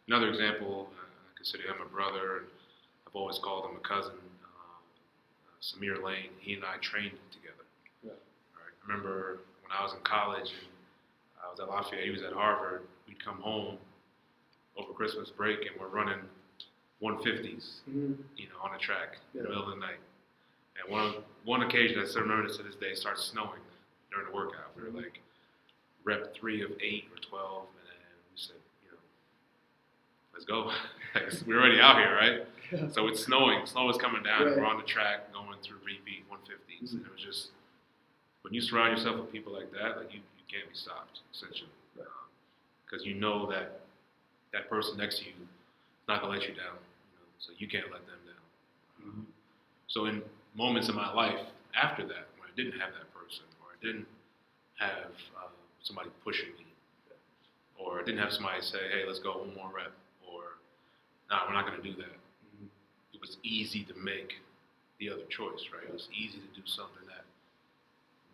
Another example, I consider him a brother, and I've always called him a cousin. Samir Lane. He and I trained together. Yeah. All right. I remember when I was in college and I was at Lafayette. He was at Harvard. We'd come home over Christmas break and we're running 150s, on the track in the middle of the night. And one occasion, I still remember this to this day, it started snowing during the workout. We were like rep 3 of 8 or 12, and then we said, let's go. We're already out here, right? Yeah. So it's snowing. Snow is coming down. Right. We're on the track going through repeat 150s. And it was just, when you surround yourself with people like that, like you can't be stopped, essentially. Because you know that person next to you is not going to let you down. So you can't let them down. So in moments in my life after that, when I didn't have that person, or I didn't have somebody pushing me, or I didn't have somebody say, hey, let's go one more rep, or no, we're not going to do that. It was easy to make the other choice, right? It was easy to do something that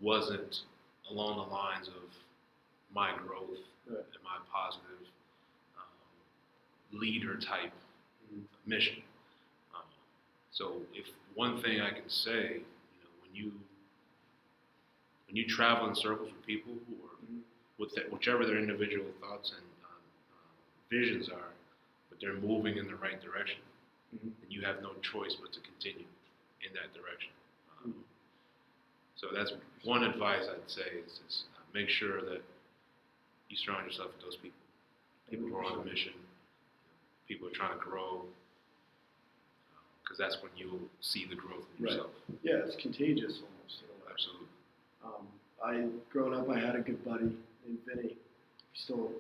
wasn't along the lines of my growth and my positive leader type mission. So if one thing I can say, when you travel in circles with people who are with whichever their individual thoughts and visions are, but they're moving in the right direction, then you have no choice but to continue in that direction. So that's one advice I'd say is make sure that you surround yourself with those people. People who are on a mission, people who are trying to grow, because that's when you'll see the growth in yourself. Right. Yeah, it's contagious almost. Absolutely. Growing up, I had a good buddy named Vinny. We still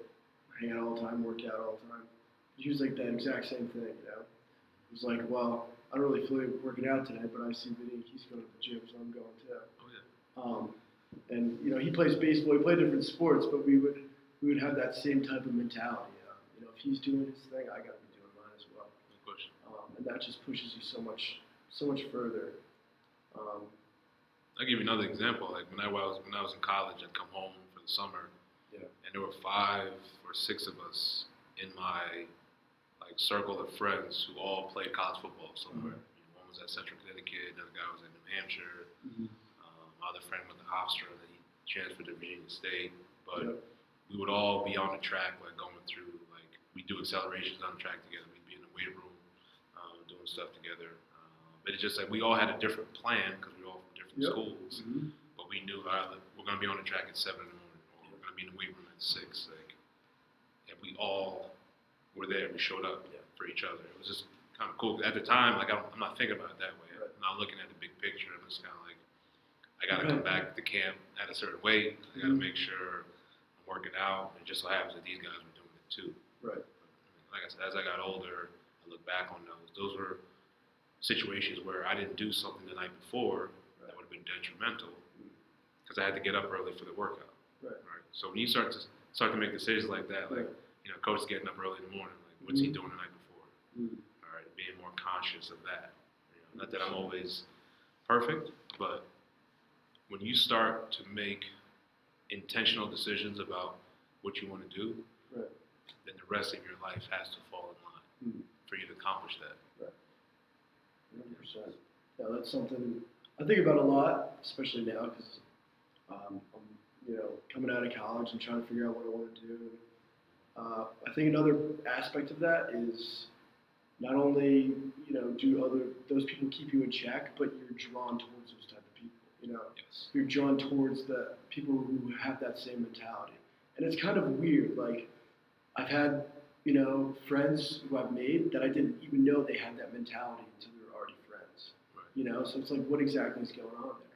hang out all the time, work out all the time. He was like that exact same thing, It was like, well, I don't really feel like working out today, but I see Vinny, he's going to the gym, so I'm going too. Oh, yeah. And he plays baseball. We play different sports, but we would have that same type of mentality. If he's doing his thing, I got to be doing mine as well. No question. And that just pushes you so much further. I'll give you another example. Like when I was in college, I'd come home for the summer, and there were 5 or 6 of us in my circle of friends who all played college football somewhere. One was at Central Connecticut, another guy was in New Hampshire. My other friend went to Hofstra, and then he transferred to Virginia State. But we would all be on the track, going through, we do accelerations on the track together. We'd be in the weight room, doing stuff together. But it's just we all had a different plan because we were all from different schools. But we knew we're going to be on the track at 7 in the morning, or we're going to be in the weight room at 6. And we all were there. We showed up for each other. It was just kind of cool. At the time, I'm not thinking about it that way. I'm not looking at the big picture. I'm just kind of I got to come back to camp at a certain weight. I got to make sure I'm working out. And it just so happens that these guys were doing it too. Right. Like I said, as I got older, I look back on those. Those were situations where I didn't do something the night before that would have been detrimental because I had to get up early for the workout. Right. So when you start to make decisions like that, coach is getting up early in the morning, what's he doing the night before? All right, being more conscious of that. Not that I'm always perfect, but when you start to make intentional decisions about what you want to do, then the rest of your life has to fall in line for you to accomplish that. Right. 100%. Yeah, that's something I think about a lot, especially now because I'm, coming out of college and trying to figure out what I want to do. I think another aspect of that is not only do those people keep you in check, but you're drawn towards those type of people. Yes. You're drawn towards the people who have that same mentality, and it's kind of weird. I've had friends who I've made that I didn't even know they had that mentality until we were already friends. Right. So it's what exactly is going on there?